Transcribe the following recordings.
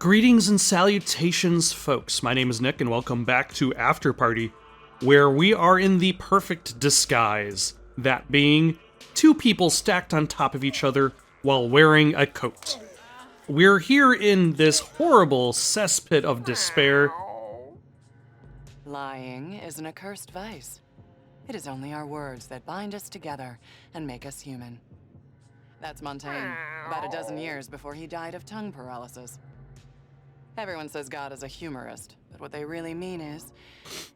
Greetings and salutations, folks. My name is Nick, and welcome back to Afterparty, where we are in the perfect disguise, that being two people stacked on top of each other while wearing a coat. We're here in this horrible cesspit of despair. Lying is an accursed vice. It is only our words that bind us together and make us human. That's Montaigne, about a dozen years before he died of tongue paralysis. Everyone says God is a humorist, but what they really mean is,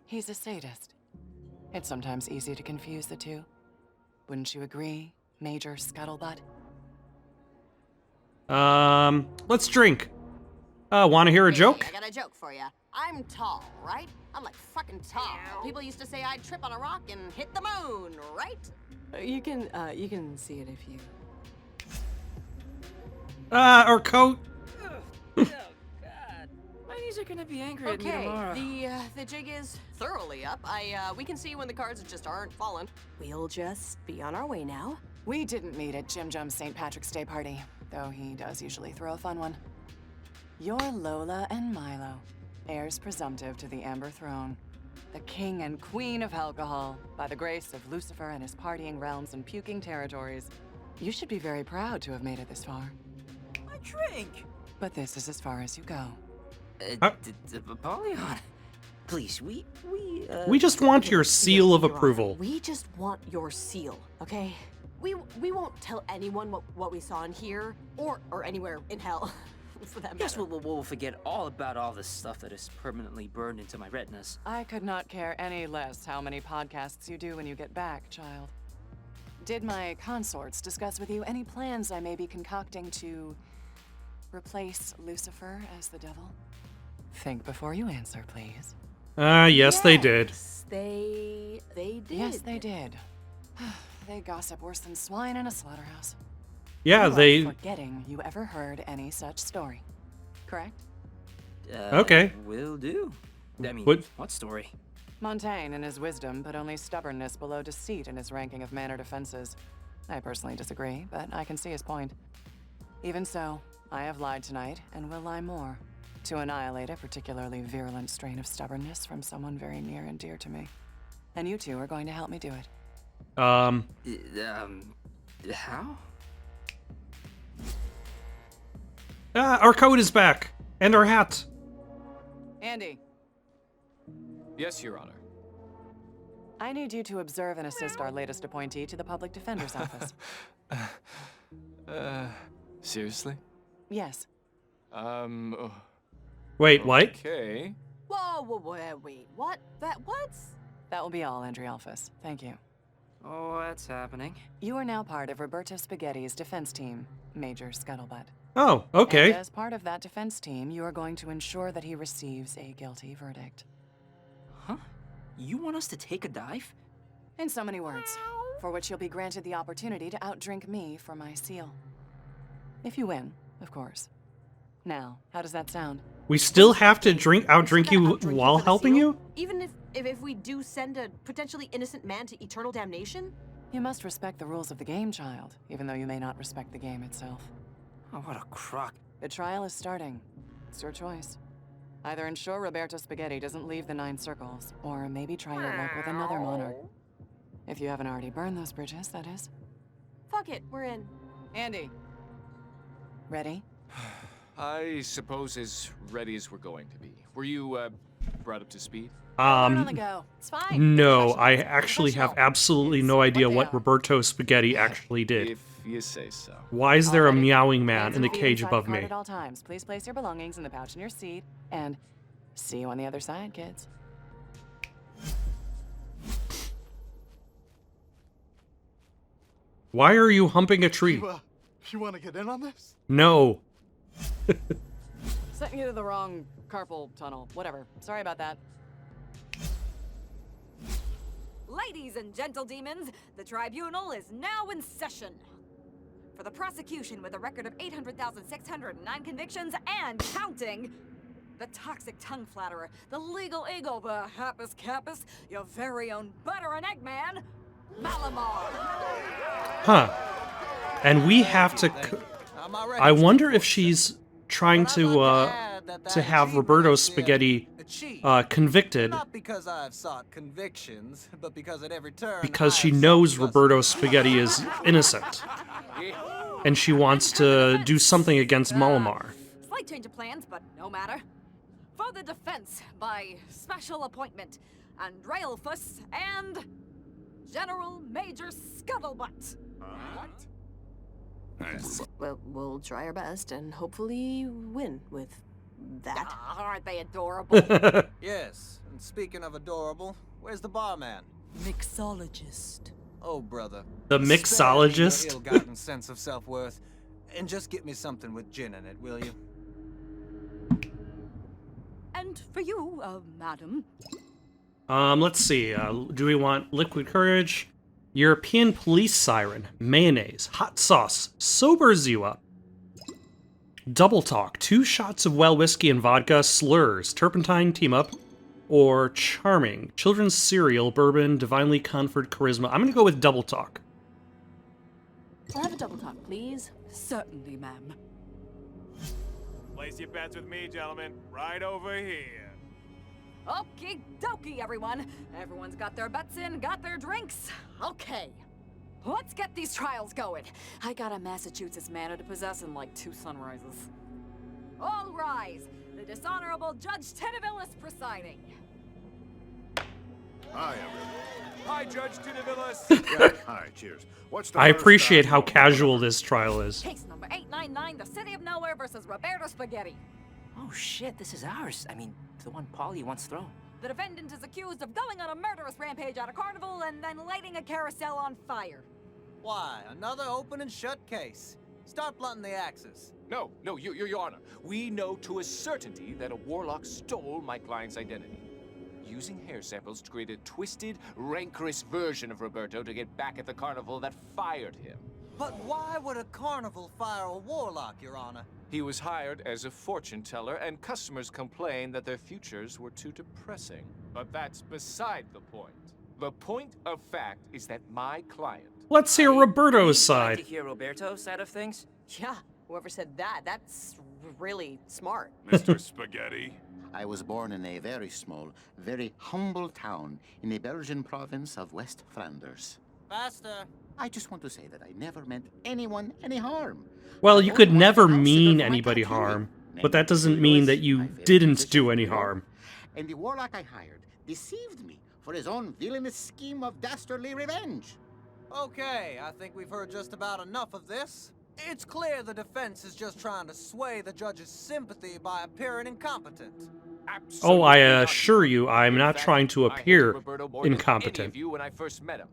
he's a sadist. It's sometimes easy to confuse the two. Wouldn't you agree, Major Scuttlebutt? Let's drink. Wanna hear a joke? I got a joke for you. I'm tall, right? I'm like fucking tall. People used to say I'd trip on a rock and hit the moon, right? You can see it if you... Our coat. My knees are gonna be angry at me Okay, tomorrow. the jig is thoroughly up. We can see when the cards just aren't falling. We'll just be on our way now. We didn't meet at Jim Jum's St. Patrick's Day party, though he does usually throw a fun one. You're Lola and Milo, heirs presumptive to the Amber Throne, the king and queen of alcohol, by the grace of Lucifer and his partying realms and puking territories. You should be very proud to have made it this far. I drink. But this is as far as you go. Apollyon, please, we just want your seal of approval. We just want your seal, okay? We won't tell anyone what we saw in here or anywhere in hell, for that matter. Yes, we'll forget all about all the stuff that is permanently burned into my retinas. I could not care any less how many podcasts you do when you get back, child. Did my consorts discuss with you any plans I may be concocting to replace Lucifer as the devil? Think before you answer, please. Yes, they did. They did. Yes, they did. They gossip worse than swine in a slaughterhouse. Yeah, You are they... forgetting you ever heard any such story, correct? Okay. Will do. I mean, what story? Montaigne, in his wisdom, put only stubbornness below deceit in his ranking of mannered offenses. I personally disagree, but I can see his point. Even so, I have lied tonight, and will lie more, to annihilate a particularly virulent strain of stubbornness from someone very near and dear to me. And you two are going to help me do it. How? Our coat is back. And our hat. Andy, Yes, Your Honor. I need you to observe and assist our latest appointee to the Public Defender's Office. Seriously? Yes. Oh, Wait, what? okay. Whoa, wait, what? That will be all, Entry Alphys. Thank you. Oh, that's happening. You are now part of Roberto Spaghetti's defense team, Major Scuttlebutt. Oh, okay. And as part of that defense team, you are going to ensure that he receives a guilty verdict. Huh? You want us to take a dive? In so many words, for which you'll be granted the opportunity to outdrink me for my seal. If you win, of course. Now, how does that sound? We still have to outdrink you while helping you? Even if we do send a potentially innocent man to eternal damnation? You must respect the rules of the game, child, even though you may not respect the game itself. Oh, what a crock. The trial is starting. It's your choice. Either ensure Roberto Spaghetti doesn't leave the 9 circles, or maybe try your luck with another monarch. If you haven't already burned those bridges, that is. Fuck it, we're in. Andy. Ready? I suppose as ready as we're going to be. Were you, brought up to speed? We're on the go. It's fine. No, I actually have absolutely no idea what Roberto Spaghetti actually did. If you say so. Why is there a Alrighty. meowing man Hands in the and feet cage inside above the cart me? At all times. Please place your belongings in the pouch in your seat, and see you on the other side, kids. Why are you humping a tree? You want to get in on this? No. Sent you to the wrong carpal tunnel. Whatever. Sorry about that. Ladies and gentle demons, the tribunal is now in session. For the prosecution with a record of 800,609 convictions and counting, the toxic tongue flatterer, the legal ego, the happus capus, your very own butter and egg man, Malamar. Huh. And we have to... I wonder if she's trying to to have Roberto Spaghetti convicted Not because I've sought convictions, but because at every turn because she I've knows sought Roberto Spaghetti is innocent. And she wants to do something against Malamar. Slight change of plans, but no matter. For the defense, by special appointment, Andrealphus and General Major Scuttlebutt. Well, we'll try our best and hopefully win with that. Aren't they adorable? Yes, and speaking of adorable, where's the barman? Mixologist. Oh, brother. The spare me mixologist? your ill-gotten sense of self-worth, and just get me something with gin in it, will you? And for you, madam. Let's see. Do we want liquid courage? European police siren, mayonnaise, hot sauce, sobers you up. Double talk, 2 shots of well whiskey and vodka, slurs, turpentine team up, or charming, children's cereal, bourbon, divinely conferred charisma. I'm gonna go with double talk. I'll have a double talk, please. Certainly, ma'am. Place your bets with me, gentlemen. Right over here. Okie dokie, everyone. Everyone's got their bets in, got their drinks. Okay. Let's get these trials going. I got a Massachusetts manor to possess in like 2 sunrises. All rise. The dishonorable Judge Tinavillis presiding. Hi, everyone. Hi, Judge Tinavillis. Yeah, hi, cheers. What's the I first appreciate how time- casual this trial is. Case number 899, the City of Nowhere versus Roberto Spaghetti. Oh shit, this is ours. I mean, the one Polly once thrown. The defendant is accused of going on a murderous rampage at a carnival and then lighting a carousel on fire. Why, another open and shut case. Start blunting the axes. No, Your Honor. We know to a certainty that a warlock stole my client's identity, using hair samples to create a twisted, rancorous version of Roberto to get back at the carnival that fired him. But why would a carnival fire a warlock, Your Honor? He was hired as a fortune teller, and customers complained that their futures were too depressing. But that's beside the point. The point of fact is that my client... Let's hear Roberto's Glad to side. hear Roberto's side of things. Yeah, whoever said that, that's really smart. Mr. Spaghetti. I was born in a very small, very humble town in the Belgian province of West Flanders. Faster. I just want to say that I never meant anyone any harm. Well, I you only could wanted never to house sit mean over my anybody tattoo. harm, Named but that doesn't Lewis, mean that my you favorite didn't musician do in any New York. harm. And the warlock I hired deceived me for his own villainous scheme of dastardly revenge. Okay, I think we've heard just about enough of this. It's clear the defense is just trying to sway the judge's sympathy by appearing incompetent. Oh, I Absolutely not. assure you, I'm In not fact, trying to I hated appear Roberto more than any incompetent. of you when I first met him.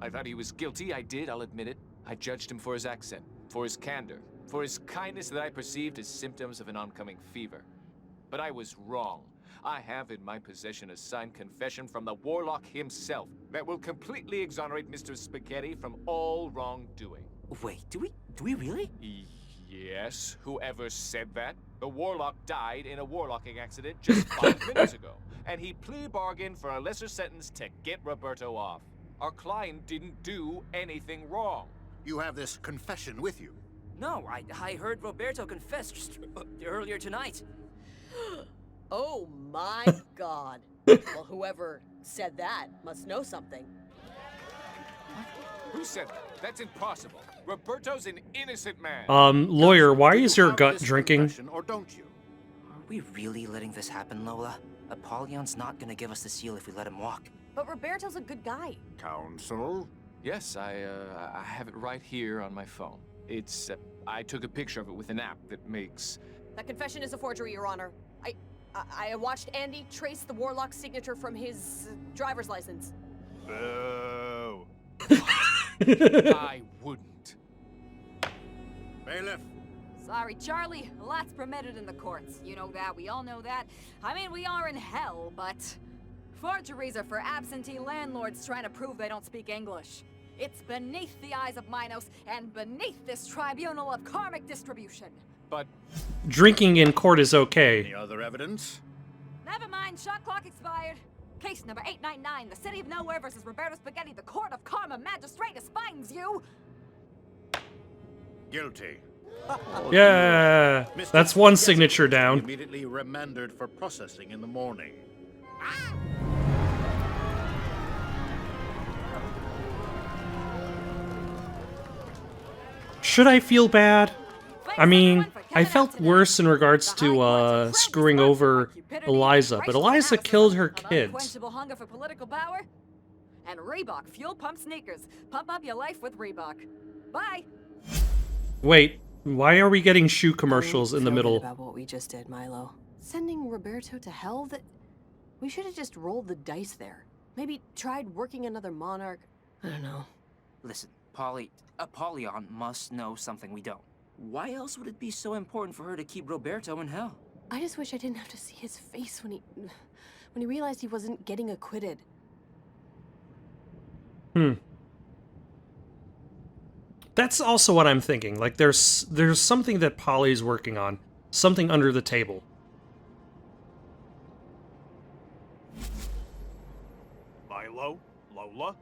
I thought he was guilty. I did, I'll admit it. I judged him for his accent, for his candor, for his kindness that I perceived as symptoms of an oncoming fever. But I was wrong. I have in my possession a signed confession from the warlock himself that will completely exonerate Mr. Spaghetti from all wrongdoing. Wait, do we really? Yes, whoever said that? The warlock died in a warlocking accident just 5 minutes ago, and he plea bargained for a lesser sentence to get Roberto off. Our client didn't do anything wrong. You have this confession with you. No, I heard Roberto confess just earlier tonight. Oh my god. Well, whoever said that must know something. Who said that? That's impossible. Roberto's an innocent man. Lawyer, why Do you is your have gut this drinking? confession, or don't you? Are we really letting this happen, Lola? Apollyon's not gonna give us the seal if we let him walk. But Roberto's a good guy. Counsel? Yes, I have it right here on my phone. It's, I took a picture of it with an app that makes... That confession is a forgery, Your Honor. I watched Andy trace the warlock's signature from his driver's license. Boo. I wouldn't. Bailiff. Sorry, Charlie. A lot's permitted in the courts. You know that. We all know that. I mean, we are in hell, but... Forgeries are for absentee landlords trying to prove they don't speak English. It's beneath the eyes of Minos and beneath this tribunal of karmic distribution. But... Drinking in court is okay. Any other evidence? Never mind, shot clock expired. Case number 899, the City of Nowhere versus Roberto Spaghetti, the Court of Karma Magistratus finds you... Guilty. Yeah, that's one signature down. Immediately remanded for processing in the morning. Should I feel bad? I mean, I felt worse in regards to screwing over Eliza, but Eliza killed her kids. Unquenchable hunger for political power. And Reebok fuel pump sneakers. Pump up your life with Reebok. Bye. Wait, why are we getting shoe commercials in the middle? About what we just did, Milo. Sending Roberto to hell? We should have just rolled the dice there. Maybe tried working another monarch. I don't know. Listen, Apollyon must know something we don't. Why else would it be so important for her to keep Roberto in hell? I just wish I didn't have to see his face when he realized he wasn't getting acquitted. That's also what I'm thinking. Like, there's something that Polly's working on. Something under the table. Milo? Lola?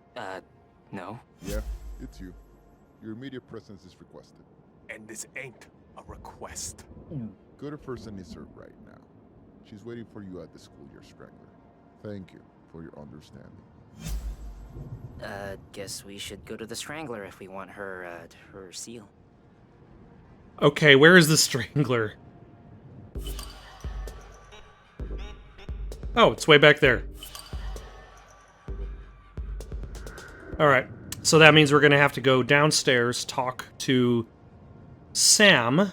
No. Yeah, it's you. Your immediate presence is requested. And this ain't a request. Go to person needs her right now. She's waiting for you at the schoolyard strangler. Thank you for your understanding. Guess we should go to the Strangler if we want her seal. Okay, where is the Strangler? Oh, it's way back there. Alright, so that means we're gonna have to go downstairs, talk to Sam.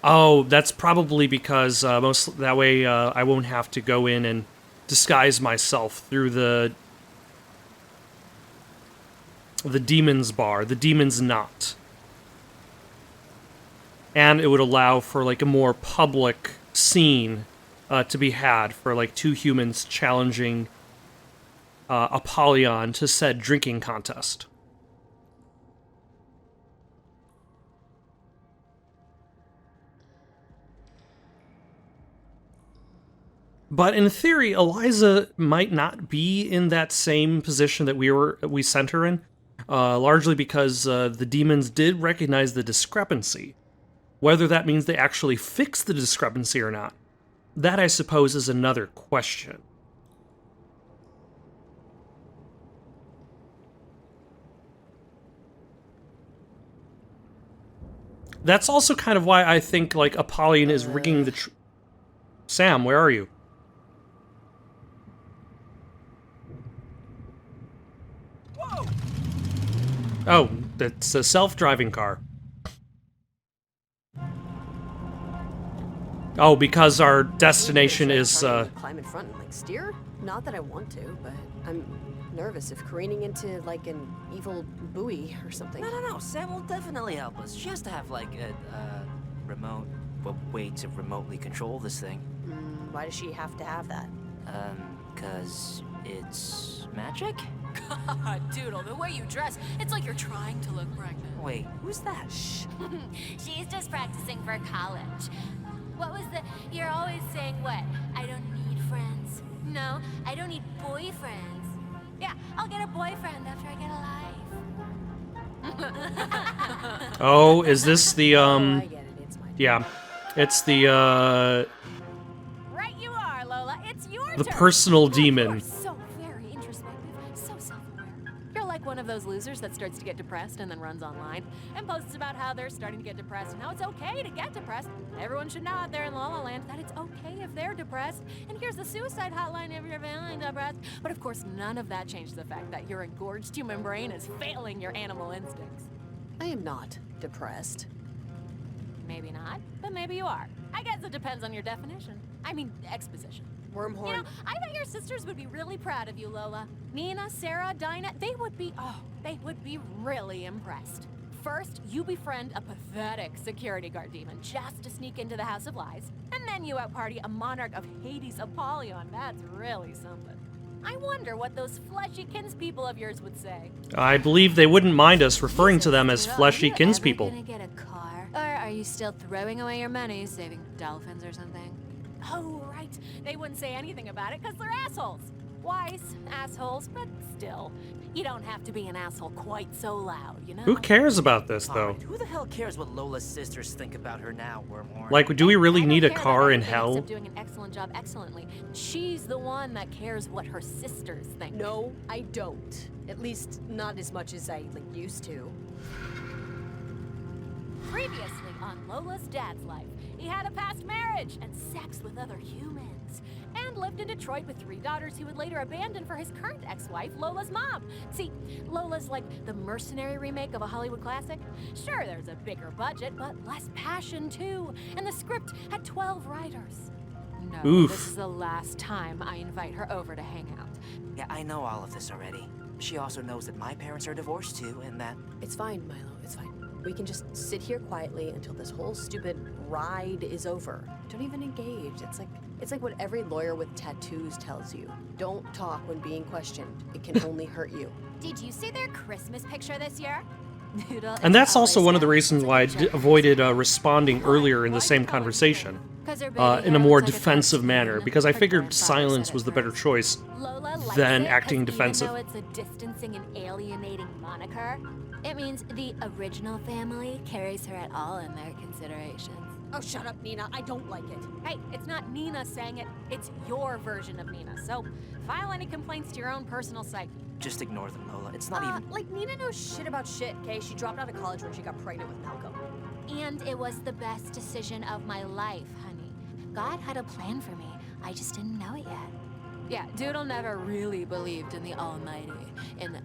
Oh, that's probably because that way I won't have to go in and disguise myself through the demon's bar, the demon's knot. And it would allow for like a more public scene to be had for like two humans challenging Apollyon to said drinking contest. But in theory, Eliza might not be in that same position that we sent her in, largely because the demons did recognize the discrepancy. Whether that means they actually fixed the discrepancy or not, that I suppose is another question. That's also kind of why I think like Apollyon is rigging the. Sam, where are you? Oh, it's a self-driving car. Oh, because our destination is, Climb in front and, like, steer? Not that I want to, but I'm nervous of careening into, like, an evil buoy or something. No, Sam will definitely help us. She has to have, like, a way to remotely control this thing. Why does she have to have that? 'Cause it's magic? God, Doodle, the way you dress, it's like you're trying to look pregnant. Wait, who's that? Shh. She's just practicing for college. What was you're always saying what? I don't need friends. No, I don't need boyfriends. Yeah, I'll get a boyfriend after I get a life. Oh, is this the, I get it, it's my yeah, it's the, Right you are, Lola, it's your the turn. personal demon. You're so very introspective, so self-aware. You're like one of those losers that starts to get depressed and then runs online and posts about how they're starting to get depressed and how it's okay to get depressed. Everyone should know out there in La La Land that it's okay if they're depressed. And here's the suicide hotline if you're feeling depressed. But of course, none of that changes the fact that your engorged human brain is failing your animal instincts. I am not depressed. Maybe not, but maybe you are. I guess it depends on your definition. I mean, exposition. Wormhorn. You know, I bet your sisters would be really proud of you, Lola. Nina, Sarah, Dinah, they would be really impressed. First, you befriend a pathetic security guard demon just to sneak into the House of Lies, and then you outparty a monarch of Hades, Apollyon. That's really something. I wonder what those fleshy kinspeople of yours would say. I believe they wouldn't mind us referring to them as fleshy Are you ever kinspeople. gonna get a car? Or are you still throwing away your money saving dolphins or something? Oh, right. They wouldn't say anything about it because they're assholes. twice. Assholes, but still. You don't have to be an asshole quite so loud, you know? Who cares about this, though? Alright, who the hell cares what Lola's sisters think about her now, Wormhorn? Like, do we really need a care car about in anything hell? except doing an excellent job excellently. She's the one that cares what her sisters think. No, I don't. At least not as much as I used to. Previously on Lola's dad's life, he had a past marriage and sex with other humans, and lived in Detroit with 3 daughters he would later abandon for his current ex-wife, Lola's mom. See, Lola's like the mercenary remake of a Hollywood classic. Sure, there's a bigger budget, but less passion too, and the script had 12 writers. No, Oof. This is the last time I invite her over to hang out. Yeah, I know all of this already. She also knows that my parents are divorced too, and that... It's fine, Milo, it's fine. We can just sit here quietly until this whole stupid ride is over. Don't even engage. It's like what every lawyer with tattoos tells you. Don't talk when being questioned. It can only hurt you. Did you see their Christmas picture this year? And that's also one of the reasons why I avoided responding earlier in the same conversation in a more defensive manner, because I figured silence was the better choice than acting defensive. Even though it's a distancing and alienating moniker, it means the original family carries her at all in their considerations. Oh, shut up, Nina. I don't like it. Hey, it's not Nina saying it, it's your version of Nina, so file any complaints to your own personal psyche. Just ignore them, Lola. It's not even... Like, Nina knows shit about shit, okay? She dropped out of college when she got pregnant with Malcolm. And it was the best decision of my life, honey. God had a plan for me. I just didn't know it yet. Yeah, Doodle never really believed in the Almighty, in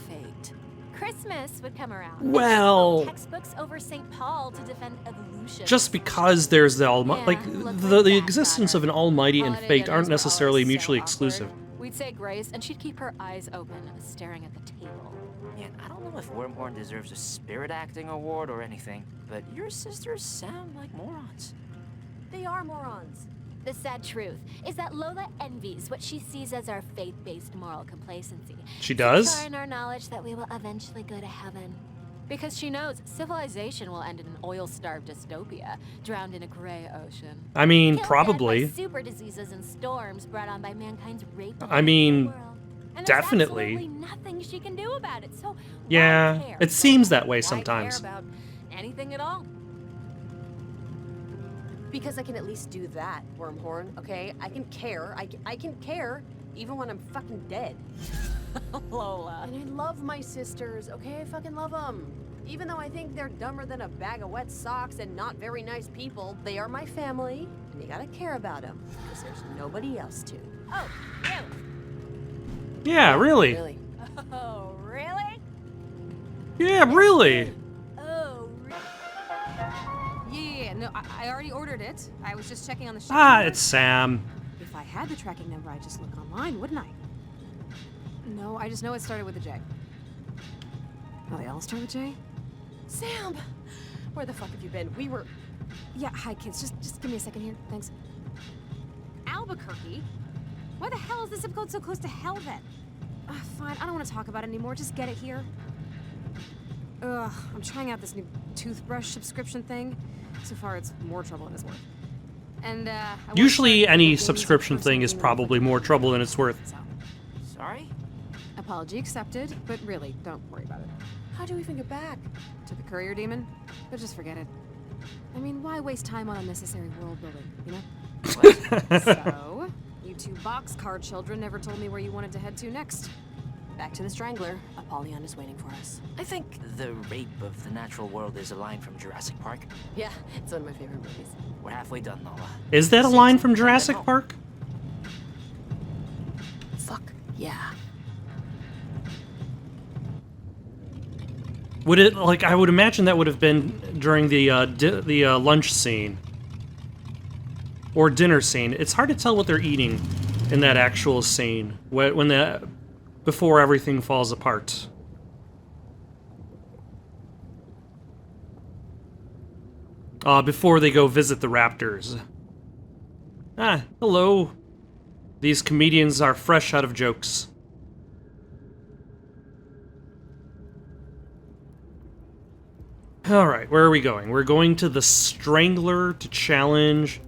fate. Christmas would come around. Well, Textbooks over St. Paul to defend evolution. just because there's the Almighty, the existence of an Almighty and fate aren't necessarily mutually exclusive. We'd say grace, and she'd keep her eyes open, staring at the table. Man, I don't know if Wormhorn deserves a spirit acting award or anything, but your sisters sound like morons. They are morons. The sad truth is that Lola envies what she sees as our faith-based moral complacency. She does? Secure in our knowledge that we will eventually go to heaven. Because she knows civilization will end in an oil-starved dystopia, drowned in a gray ocean. I mean, Killed probably. dead by super diseases and storms brought on by mankind's rape. I mean, and definitely. There's absolutely nothing she can do about it. So Yeah, why care? it seems that way Why sometimes. care about anything at all? Because I can at least do that, Wormhorn, okay? I can care. I can care even when I'm fucking dead. Lola. And I love my sisters, okay? I fucking love them. Even though I think they're dumber than a bag of wet socks and not very nice people, they are my family, and you gotta care about them, because there's nobody else to. Oh, really? Yeah, really. Really? Oh, really? Yeah, really. Oh, really? Yeah, no, I already ordered it. I was just checking on the shipping Ah, number. it's Sam. If I had the tracking number, I'd just look online, wouldn't I? No, I just know it started with a J. Oh, they all start with J? Sam! Where the fuck have you been? We were... Yeah, hi kids, just give me a second here, thanks. Albuquerque? Why the hell is the zip code so close to hell then? Fine, I don't want to talk about it anymore, just get it here. Ugh, I'm trying out this new toothbrush subscription thing. So far, it's more trouble than it's worth. And, Usually any subscription thing is probably more trouble than it's worth. Sorry? Apology accepted, but really, don't worry about it. How do we even get back? To the courier demon? But just forget it. I mean, why waste time on unnecessary world building, you know? So, you two boxcar children never told me where you wanted to head to next. Back to the Strangler. Apollyon is waiting for us. I think the rape of the natural world is a line from Jurassic Park. Yeah, it's one of my favorite movies. We're halfway done, Lola. Is that a line from Jurassic Park? Fuck, yeah. Would it, like, I would imagine that would have been during the lunch scene. Or dinner scene. It's hard to tell what they're eating in that actual scene. Before everything falls apart. Before they go visit the raptors. Ah, hello. These comedians are fresh out of jokes. Alright, where are we going? We're going to the Strangler to challenge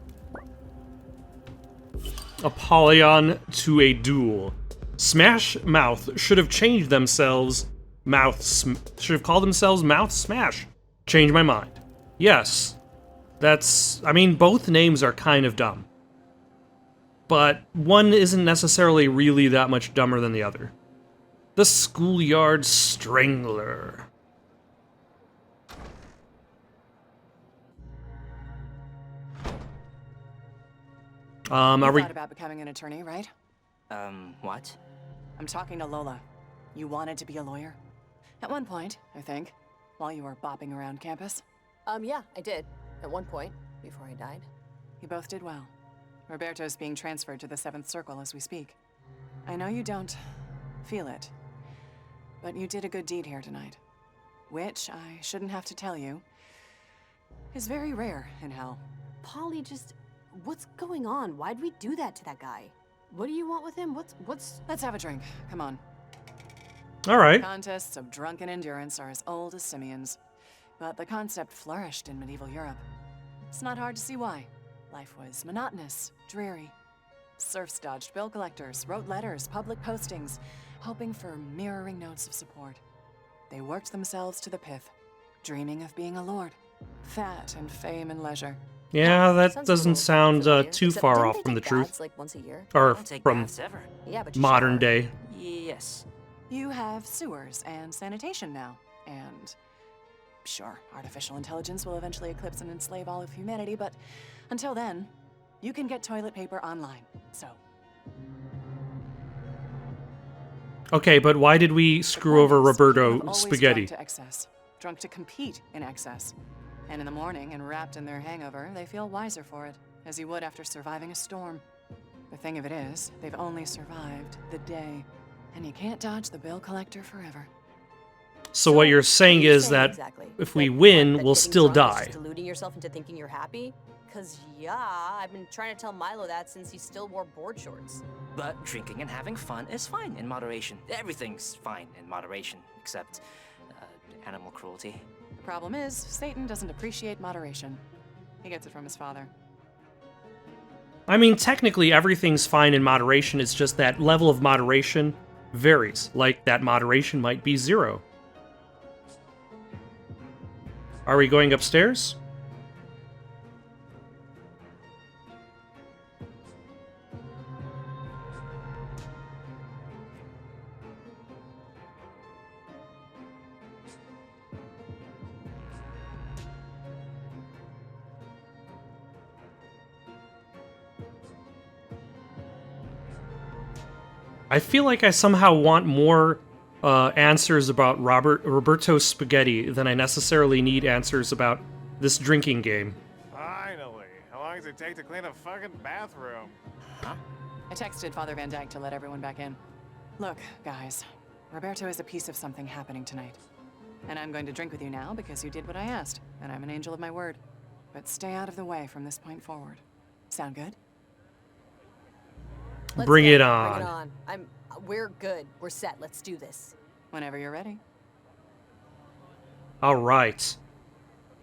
Apollyon to a duel. Smash Mouth should have changed themselves. Should have called themselves Mouth Smash. Change my mind. Yes. I mean, both names are kind of dumb. But one isn't necessarily really that much dumber than the other. The Schoolyard Strangler. You thought about becoming an attorney, right? What? I'm talking to Lola. You wanted to be a lawyer? At one point, I think, while you were bopping around campus. Yeah, I did. At one point, before I died. You both did well. Roberto's being transferred to the 7th Circle as we speak. I know you don't feel it, but you did a good deed here tonight. Which, I shouldn't have to tell you, is very rare in hell. Polly, just... What's going on? Why'd we do that to that guy? What do you want with him? What's... Let's have a drink. Come on. All right. Contests of drunken endurance are as old as simians, but the concept flourished in medieval Europe. It's not hard to see why. Life was monotonous, dreary. Serfs dodged bill collectors, wrote letters, public postings, hoping for mirroring notes of support. They worked themselves to the pith, dreaming of being a lord, fat and fame and leisure. Yeah, that doesn't sound too far off from the truth. Like once a year? Or from Yeah, but modern day. Yes. You have sewers and sanitation now, and sure, artificial intelligence will eventually eclipse and enslave all of humanity, but until then, you can get toilet paper online, so. Okay, but why did we screw over Roberto Always Spaghetti? Drunk to excess, drunk to compete in excess. And in the morning, and wrapped in their hangover, they feel wiser for it, as you would after surviving a storm. The thing of it is, they've only survived the day, and you can't dodge the bill collector forever. So what you're saying is that if we win, we'll still die. Deluding yourself into thinking you're happy? Cause yeah, I've been trying to tell Milo that since he still wore board shorts. But drinking and having fun is fine in moderation. Everything's fine in moderation, except animal cruelty. The problem is, Satan doesn't appreciate moderation. He gets it from his father. I mean, technically everything's fine in moderation, it's just that level of moderation varies. Like, that moderation might be 0. Are we going upstairs? I feel like I somehow want more answers about Roberto Spaghetti than I necessarily need answers about this drinking game. Finally. How long does it take to clean a fucking bathroom? Huh? I texted Father Van Dyke to let everyone back in. Look, guys, Roberto is a piece of something happening tonight. And I'm going to drink with you now because you did what I asked, and I'm an angel of my word. But stay out of the way from this point forward. Sound good? Bring it on. Bring it on. We're good. We're set. Let's do this. Whenever you're ready. All right.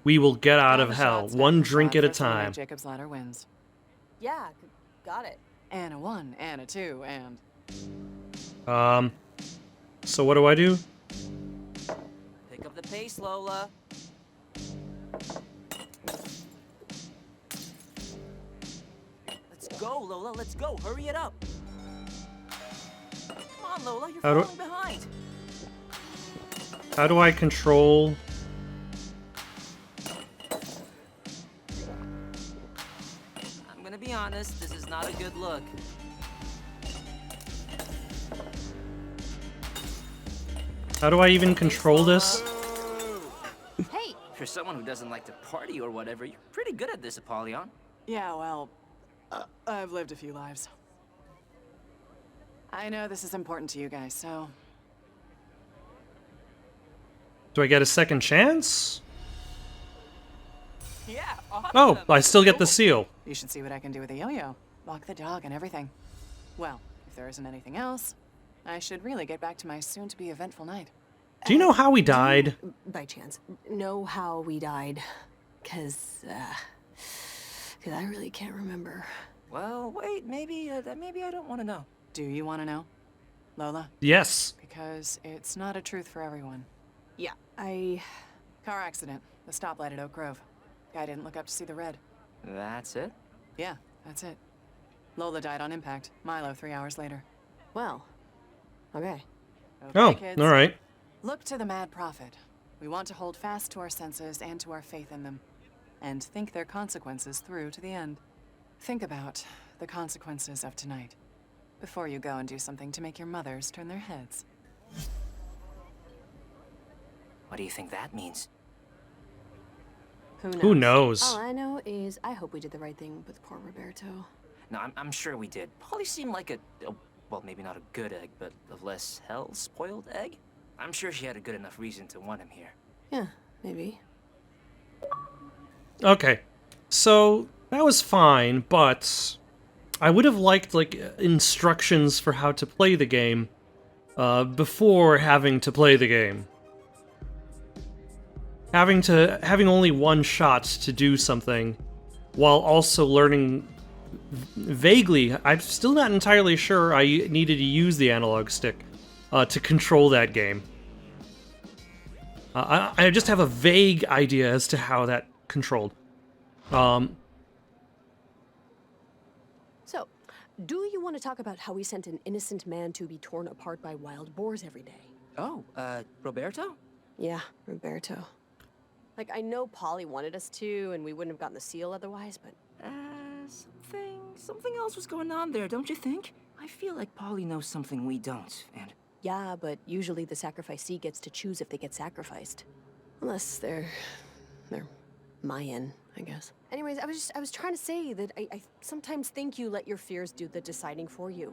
We will get out of Have a hell, shot, one Steph. drink at a First one to make time. Jacob's ladder wins. Yeah, got it. And a 1, and a 2, and... So what do I do? Pick up the pace, Lola. Let's go, Lola. Let's go. Hurry it up. Come on, Lola. You're falling behind. How do I control... I'm gonna be honest. This is not a good look. How do I even control this? Hey! For someone who doesn't like to party or whatever, you're pretty good at this, Apollyon. Yeah, well, I've lived a few lives. I know this is important to you guys, so... Do I get a second chance? Yeah, awesome. Oh, I still get the seal. You should see what I can do with a yo-yo. Walk the dog and everything. Well, if there isn't anything else, I should really get back to my soon-to-be eventful night. Do you know how we died? By chance, know how we died? Cause I really can't remember. Well, wait, maybe I don't want to know. Do you want to know? Lola? Yes. Because it's not a truth for everyone. Yeah, Car accident. The stoplight at Oak Grove. Guy didn't look up to see the red. That's it? Yeah, that's it. Lola died on impact. Milo 3 hours later. Well, okay. Oh, kids. all right. Look to the Mad Prophet. We want to hold fast to our senses and to our faith in them. And think their consequences through to the end. Think about the consequences of tonight. Before you go and do something to make your mothers turn their heads. What do you think that means? Who knows? Who knows? All I know is I hope we did the right thing with poor Roberto. No, I'm sure we did. Polly seemed like well, maybe not a good egg, but a less hell-spoiled egg? I'm sure she had a good enough reason to want him here. Yeah, maybe. Okay. So, that was fine, but I would have liked, like, instructions for how to play the game before having to play the game. Having only one shot to do something while also learning vaguely. I'm still not entirely sure I needed to use the analog stick to control that game. I just have a vague idea as to how that controlled. So, do you want to talk about how we sent an innocent man to be torn apart by wild boars every day? Oh, Roberto? Yeah, Roberto. Like, I know Polly wanted us to, and we wouldn't have gotten the seal otherwise, but... Something else was going on there, don't you think? I feel like Polly knows something we don't, and... Yeah, but usually the sacrificee gets to choose if they get sacrificed. Unless they're Mayan, I guess. Anyways, I was trying to say that I sometimes think you let your fears do the deciding for you.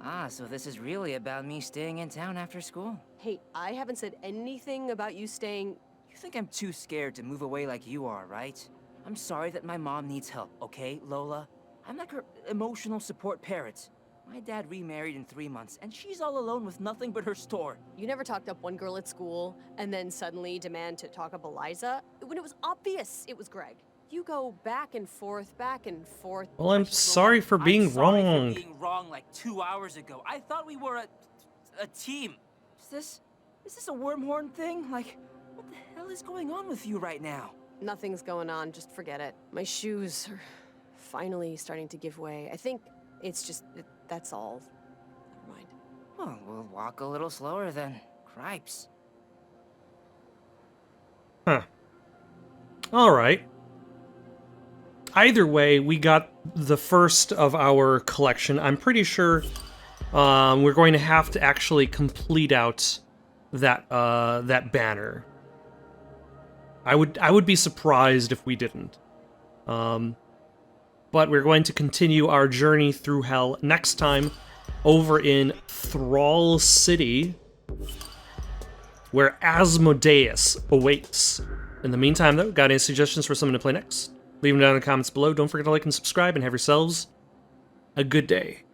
Ah, so this is really about me staying in town after school? Hey, I haven't said anything about you staying... You think I'm too scared to move away like you are, right? I'm sorry that my mom needs help, okay, Lola? I'm like her emotional support parent. My dad remarried in 3 months, and she's all alone with nothing but her store. You never talked up one girl at school, and then suddenly demand to talk up Eliza, when it was obvious it was Greg. You go back and forth, back and forth. Well, I'm sorry for being wrong. I'm sorry for being wrong like 2 hours ago. I thought we were a team. Is this a wormhorn thing? Like, what the hell is going on with you right now? Nothing's going on, just forget it. My shoes are finally starting to give way. I think it's just, that's all. Never mind. Well, we'll walk a little slower then. Cripes. Huh. Alright. Either way, we got the first of our collection. I'm pretty sure we're going to have to actually complete out that that banner. I would be surprised if we didn't. But we're going to continue our journey through hell next time over in Thrall City, where Asmodeus awaits. In the meantime, though, got any suggestions for someone to play next? Leave them down in the comments below. Don't forget to like and subscribe, and have yourselves a good day.